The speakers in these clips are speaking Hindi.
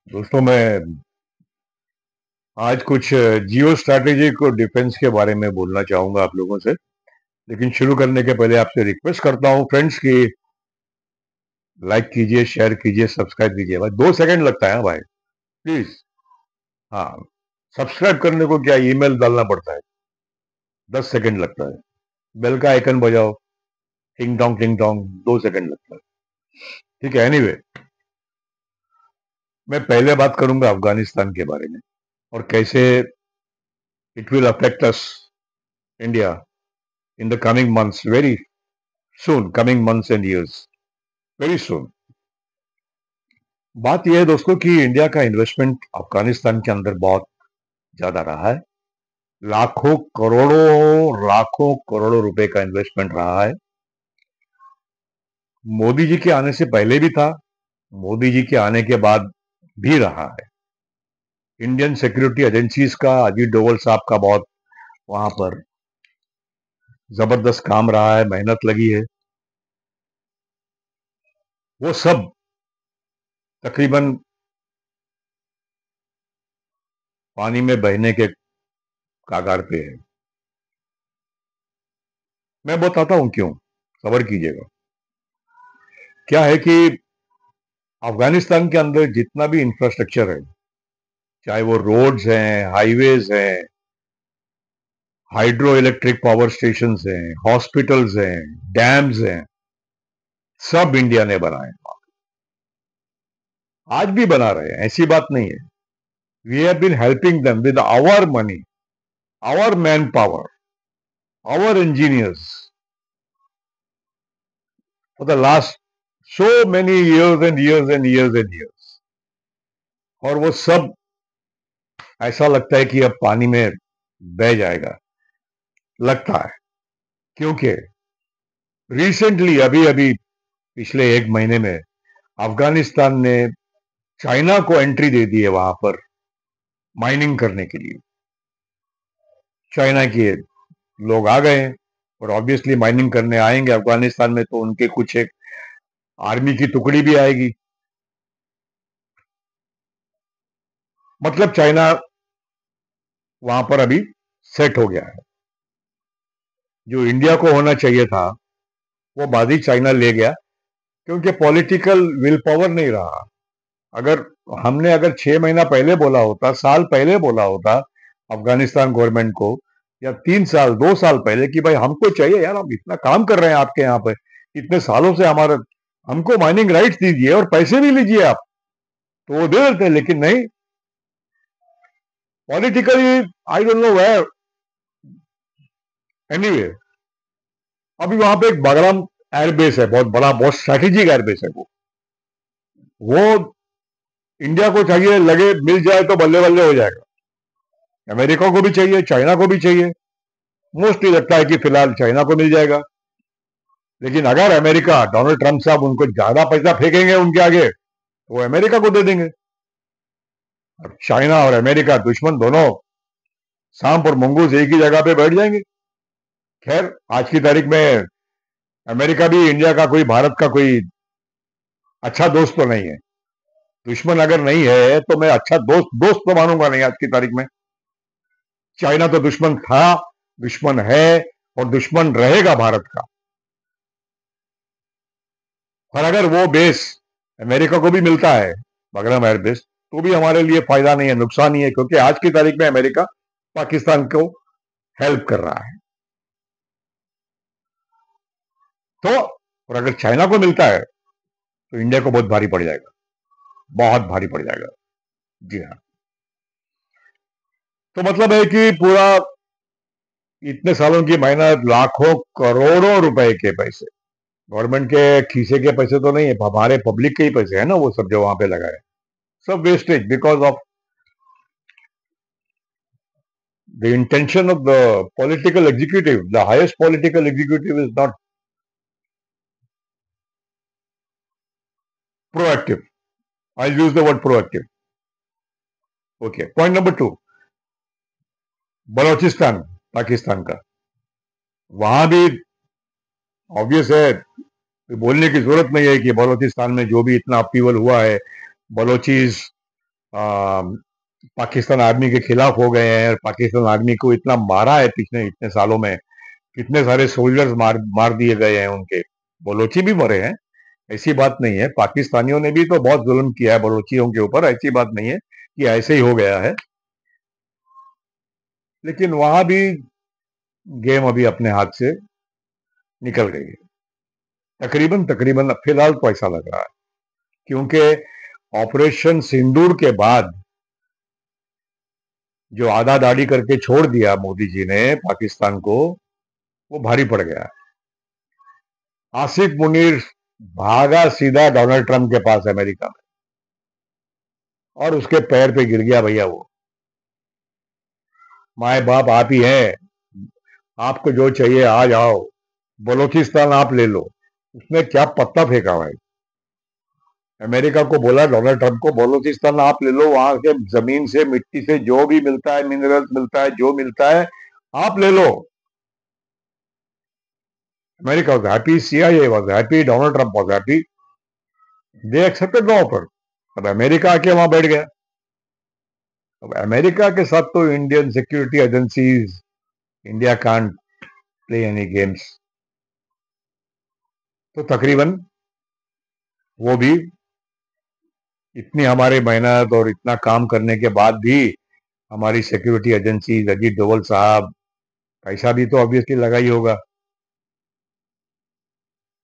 दोस्तों, मैं आज कुछ जियो स्ट्रैटेजिक और डिफेंस के बारे में बोलना चाहूंगा आप लोगों से। लेकिन शुरू करने के पहले आपसे रिक्वेस्ट करता हूं फ्रेंड्स कि लाइक कीजिए, शेयर कीजिए, सब्सक्राइब कीजिए। भाई 2 सेकंड लगता है, हाँ भाई, प्लीज। हाँ, सब्सक्राइब करने को क्या ईमेल डालना पड़ता है, 10 सेकंड लगता है। बेल का आइकन बजाओ, टिंग टोंग, 2 सेकंड लगता है। ठीक है, एनीवे, मैं पहले बात करूंगा अफगानिस्तान के बारे में और कैसे it will affect us India in the coming months, very soon, coming months and years, very soon। बात यह है दोस्तों कि इंडिया का इन्वेस्टमेंट अफगानिस्तान के अंदर बहुत ज्यादा रहा है। लाखों करोड़ों रुपए का इन्वेस्टमेंट रहा है। मोदी जी के आने से पहले भी था, मोदी जी के आने के बाद भी रहा है। इंडियन सिक्योरिटी एजेंसीज का, अजीत डोवल साहब का बहुत वहां पर जबरदस्त काम रहा है, मेहनत लगी है। वो सब तकरीबन पानी में बहने के कागार पे है। मैं बताता हूं क्यों, सब्र कीजिएगा। क्या है कि अफगानिस्तान के अंदर जितना भी इंफ्रास्ट्रक्चर है, चाहे वो रोड्स हैं, हाईवेज हैं, हाइड्रो इलेक्ट्रिक पावर स्टेशन हैं, हॉस्पिटल्स हैं, डैम्स हैं, सब इंडिया ने बनाए। आज भी बना रहे हैं, ऐसी बात नहीं है। We have been helping them with our money, our man power, our engineers for the last so many years and years and years and years। और वो सब ऐसा लगता है कि अब पानी में बह जाएगा, लगता है। क्योंकि रिसेंटली, अभी अभी पिछले 1 महीने में अफगानिस्तान ने चाइना को एंट्री दे दी है वहां पर माइनिंग करने के लिए। चाइना के लोग आ गए हैं और ऑब्वियसली माइनिंग करने आएंगे अफगानिस्तान में, तो उनके कुछ एक आर्मी की टुकड़ी भी आएगी। मतलब चाइना वहां पर अभी सेट हो गया है। जो इंडिया को होना चाहिए था वो बादी चाइना ले गया, क्योंकि पॉलिटिकल विल पावर नहीं रहा। अगर अगर 6 महीना पहले बोला होता, साल पहले बोला होता अफगानिस्तान गवर्नमेंट को, या 3 साल 2 साल पहले कि भाई हमको चाहिए यार, हम इतना काम कर रहे हैं आपके यहाँ पे, इतने सालों से हमारा, हमको माइनिंग राइट्स दीजिए और पैसे भी लीजिए आप, तो वो दे देते। लेकिन नहीं, politically I don't know where, anyway. अभी वहां पे एक बगराम एयरबेस है, बहुत बड़ा, बहुत स्ट्रेटेजिक एयरबेस है वो इंडिया को चाहिए, लगे मिल जाए तो बल्ले बल्ले हो जाएगा। अमेरिका को भी चाहिए, चाइना को भी चाहिए। मोस्टली लगता है कि फिलहाल चाइना को मिल जाएगा। लेकिन अगर अमेरिका, डोनाल्ड ट्रंप साहब उनको ज्यादा पैसा फेंकेंगे उनके आगे, तो वो अमेरिका को दे देंगे। अब चाइना और अमेरिका दुश्मन दोनों, सांप और मंगूस एक ही जगह पे बैठ जाएंगे। खैर, आज की तारीख में अमेरिका भी इंडिया का कोई, भारत का कोई अच्छा दोस्त तो नहीं है। दुश्मन अगर नहीं है तो मैं अच्छा दोस्त दोस्त तो मानूंगा नहीं आज की तारीख में। चाइना तो दुश्मन था, दुश्मन है और दुश्मन रहेगा भारत का। और अगर वो बेस अमेरिका को भी मिलता है, बगरम एयरबेस, तो भी हमारे लिए फायदा नहीं है, नुकसान ही है, क्योंकि आज की तारीख में अमेरिका पाकिस्तान को हेल्प कर रहा है। तो और अगर चाइना को मिलता है तो इंडिया को बहुत भारी पड़ जाएगा, बहुत भारी पड़ जाएगा। जी हाँ। तो मतलब है कि पूरा इतने सालों की मेहनत, लाखों करोड़ों रुपए के पैसे, गवर्नमेंट के खीसे के पैसे तो नहीं है, हमारे पब्लिक के ही पैसे है ना, वो सब जो वहां पे लगाए, सब wastage, because of the intention of the political executive. The highest political executive is not proactive. I'll use the word proactive. Okay. Point number 2, Balochistan, Pakistan का। वहां भी ऑब्वियस है, बोलने की जरूरत नहीं है कि बलोचिस्तान में जो भी इतना अपीवल हुआ है, बलोचीज आ, पाकिस्तान आर्मी के खिलाफ हो गए हैं और पाकिस्तान आर्मी को इतना मारा है पिछले इतने सालों में, कितने सारे सोल्जर्स मार दिए गए हैं उनके। बलोची भी मरे हैं, ऐसी बात नहीं है। पाकिस्तानियों ने भी तो बहुत जुल्म किया है बलोचियों के ऊपर, ऐसी बात नहीं है कि ऐसे ही हो गया है। लेकिन वहां भी गेम अभी अपने हाथ से निकल गई है, तकरीबन तकरीबन फिलहाल तो ऐसा लग रहा है, क्योंकि ऑपरेशन सिंदूर के बाद जो आधा दाढ़ी करके छोड़ दिया मोदी जी ने पाकिस्तान को, वो भारी पड़ गया है। आसिफ मुनीर भागा सीधा डोनाल्ड ट्रंप के पास अमेरिका में, और उसके पैर पे गिर गया, भैया वो माए बाप आप ही हैं, आपको जो चाहिए आ जाओ, बलोचिस्तान आप ले लो। उसने क्या पत्ता फेंका भाई, अमेरिका को बोला, डोनाल्ड ट्रंप को, बलोचिस्तान आप ले लो, वहां के जमीन से मिट्टी से जो भी मिलता है, मिनरल्स मिलता है, जो मिलता है आप ले लो। America was happy, CIA was happy, Donald Trump was happy, they accepted the offer. अब अमेरिका आके वहां बैठ गया। अब अमेरिका के साथ तो Indian security agencies, India can't play any games. तो तकरीबन वो भी इतनी हमारे मेहनत और इतना काम करने के बाद भी हमारी सिक्योरिटी एजेंसी, अजीत डोवल साहब, पैसा भी तो ऑब्वियसली लगा ही होगा,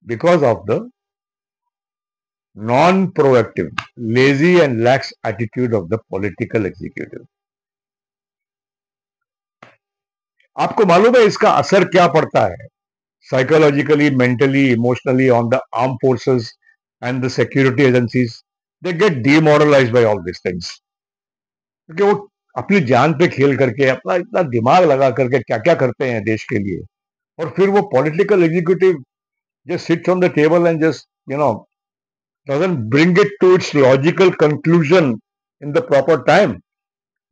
because of the non proactive, lazy and lax attitude of the political executive. आपको मालूम है इसका असर क्या पड़ता है psychologically, mentally, emotionally on the arm forces and the security agencies? They get demoralised by all this things, क्योंकि वो अपनी जान पे खेल करके, अपना इतना दिमाग लगा करके क्या क्या करते हैं देश के लिए, और फिर वो political executive just sits on the table and just doesn't bring it to its logical conclusion in the proper time,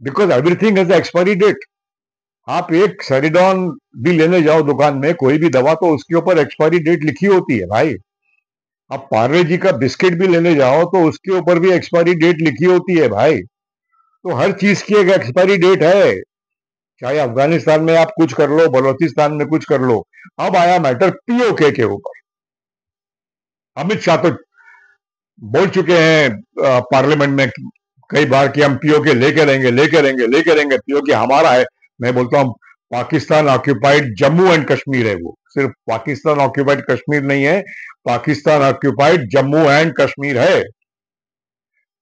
because everything has an expiry date. आप एक सेरिडॉन भी लेने जाओ दुकान में, कोई भी दवा, तो उसके ऊपर एक्सपायरी डेट लिखी होती है भाई। आप पार्ले जी का बिस्किट भी लेने जाओ तो उसके ऊपर भी एक्सपायरी डेट लिखी होती है भाई। तो हर चीज की एक एक्सपायरी डेट है, चाहे अफगानिस्तान में आप कुछ कर लो, बलोचिस्तान में कुछ कर लो। अब आया मैटर पीओके के ऊपर। अमित शाह तो बोल चुके हैं पार्लियामेंट में कई बार कि हम पीओके लेके रहेंगे, लेके रहेंगे, लेके रहेंगे, पीओके हमारा है। मैं बोलता हूं पाकिस्तान ऑक्यूपाइड जम्मू एंड कश्मीर है, वो सिर्फ पाकिस्तान ऑक्यूपाइड कश्मीर नहीं है, पाकिस्तान ऑक्यूपाइड जम्मू एंड कश्मीर है।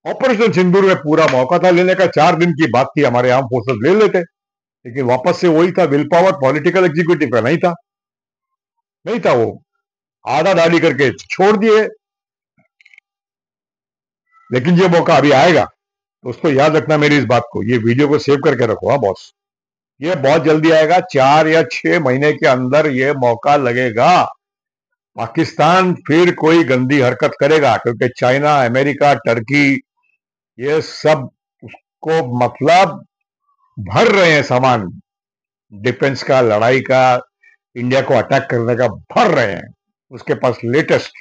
ऑपरेशन सिंदूर में पूरा मौका था लेने का, 4 दिन की बात थी, हमारे आर्म फोर्सेस ले लेते, लेकिन वापस से वही था, विल पावर पॉलिटिकल एग्जीक्यूटिव का नहीं था, नहीं था। वो आधा दाढ़ी करके छोड़ दिए। लेकिन ये मौका अभी आएगा, दोस्तों याद रखना मेरी इस बात को, ये वीडियो को सेव करके रखो। हाँ बॉस, ये बहुत जल्दी आएगा, 4 या 6 महीने के अंदर ये मौका लगेगा। पाकिस्तान फिर कोई गंदी हरकत करेगा, क्योंकि चाइना, अमेरिका, टर्की, ये सब उसको मतलब भर रहे हैं सामान, डिफेंस का, लड़ाई का, इंडिया को अटैक करने का भर रहे हैं उसके पास लेटेस्ट,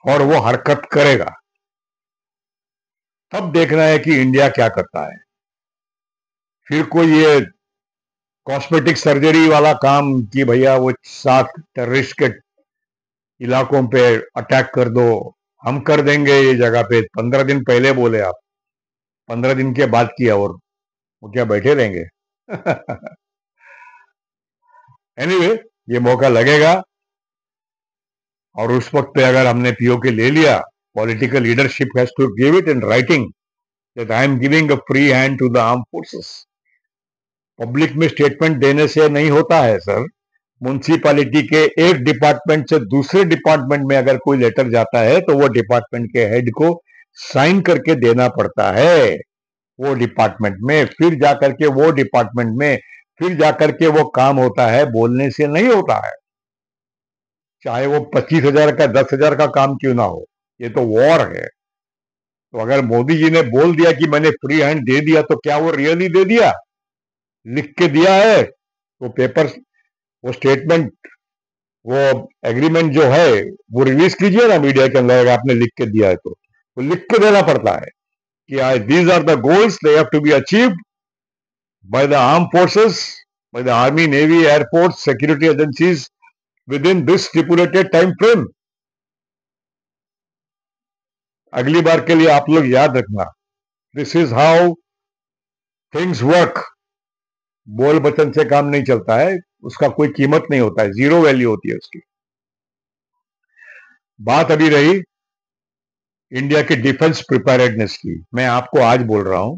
और वो हरकत करेगा। तब देखना है कि इंडिया क्या करता है। फिर कोई ये कॉस्मेटिक सर्जरी वाला काम कि भैया वो 7 टेररिस्ट के इलाकों पे अटैक कर दो, हम कर देंगे ये जगह पे, 15 दिन पहले बोले आप, 15 दिन के बाद किया, और वो क्या बैठे रहेंगे? एनीवे, ये मौका लगेगा, और उस वक्त पे अगर हमने पीओके ले लिया, political leadership has to give it in writing that I am giving a free hand to the arm forces. Public में स्टेटमेंट देने से नहीं होता है सर। म्युनिसिपैलिटी के एक डिपार्टमेंट से दूसरे डिपार्टमेंट में अगर कोई लेटर जाता है तो वो डिपार्टमेंट के हेड को साइन करके देना पड़ता है वो डिपार्टमेंट में, फिर जाकर के वो डिपार्टमेंट में फिर जाकर के वो काम होता है, बोलने से नहीं होता है। चाहे वो 25,000 का 10,000 का काम क्यों ना हो, ये तो वॉर है। तो अगर मोदी जी ने बोल दिया कि मैंने फ्री हैंड दे दिया, तो क्या वो रियली दे दिया, लिख के दिया है? वो पेपर, वो स्टेटमेंट, वो एग्रीमेंट जो है वो रिलीज कीजिए ना मीडिया के अंदर, अगर आपने लिख के दिया है तो लिख के देना पड़ता है। कि these are the goals, they have to be achieved by the armed forces, by the army, navy, air force, security agencies within this stipulated time frame. अगली बार के लिए आप लोग याद रखना, this is how things work. बोल बचन से काम नहीं चलता है, उसका कोई कीमत नहीं होता है, जीरो वैल्यू होती है उसकी. बात अभी रही इंडिया के डिफेंस प्रिपेयर्डनेस की. मैं आपको आज बोल रहा हूं,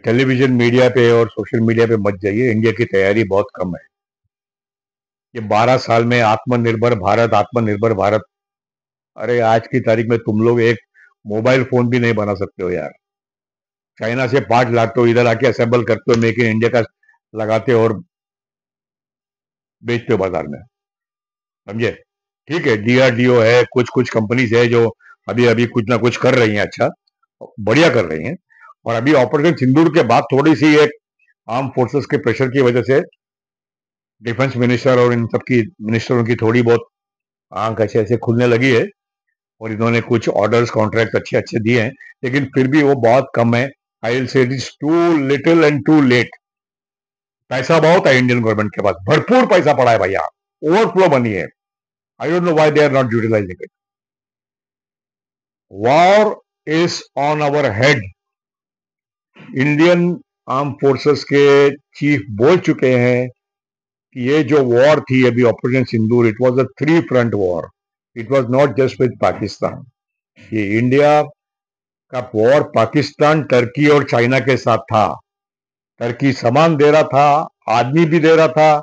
टेलीविजन मीडिया पे और सोशल मीडिया पे मत जाइए, इंडिया की तैयारी बहुत कम है. ये 12 साल में आत्मनिर्भर भारत, आत्मनिर्भर भारत. अरे आज की तारीख में तुम लोग एक मोबाइल फोन भी नहीं बना सकते हो यार. चाइना से पार्ट लाते हो, इधर आके असेंबल करते हो, मेक इन इंडिया का लगाते हो और बेचते हो बाजार में. समझे? ठीक है, डीआरडीओ है, कुछ कुछ कंपनीज है जो अभी अभी कुछ ना कुछ कर रही हैं, अच्छा बढ़िया कर रही हैं. और अभी ऑपरेशन सिंदूर के बाद थोड़ी सी एक आर्म फोर्सेस के प्रेशर की वजह से डिफेंस मिनिस्टर और इन सबकी मिनिस्टरों की थोड़ी बहुत आंख ऐसे ऐसे खुलने लगी है और इन्होंने कुछ ऑर्डर्स कॉन्ट्रैक्ट अच्छे अच्छे दिए हैं, लेकिन फिर भी वो बहुत कम है. I will say it is too little and too late. पैसा बहुत है इंडियन गवर्नमेंट के पास, भरपूर पैसा पड़ा है भैया, ओवरफ्लो मनी है. I don't know why they are not utilizing it. War is on our head. Indian arm forces के चीफ बोल चुके हैं कि ये जो वॉर थी अभी operation Sindoor, it was a 3 front war. It was not just with Pakistan. ये इंडिया का वॉर पाकिस्तान, टर्की और चाइना के साथ था. टर्की सामान दे रहा था, आदमी भी दे रहा था.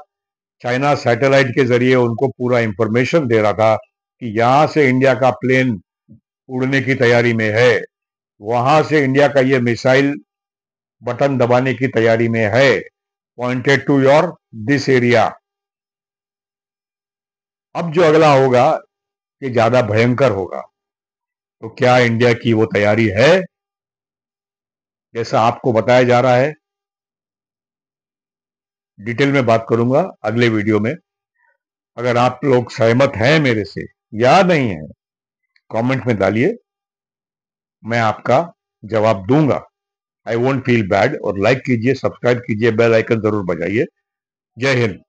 चाइना सैटेलाइट के जरिए उनको पूरा इंफॉर्मेशन दे रहा था कि यहां से इंडिया का प्लेन उड़ने की तैयारी में है, वहां से इंडिया का ये मिसाइल बटन दबाने की तैयारी में है, pointed to your this area. अब जो अगला होगा ये ज्यादा भयंकर होगा. तो क्या इंडिया की वो तैयारी है जैसा आपको बताया जा रहा है? डिटेल में बात करूंगा अगले वीडियो में. अगर आप लोग सहमत हैं मेरे से या नहीं है, कमेंट में डालिए, मैं आपका जवाब दूंगा. I won't feel bad. और लाइक कीजिए, सब्सक्राइब कीजिए, बेल आइकन जरूर बजाइए. जय हिंद.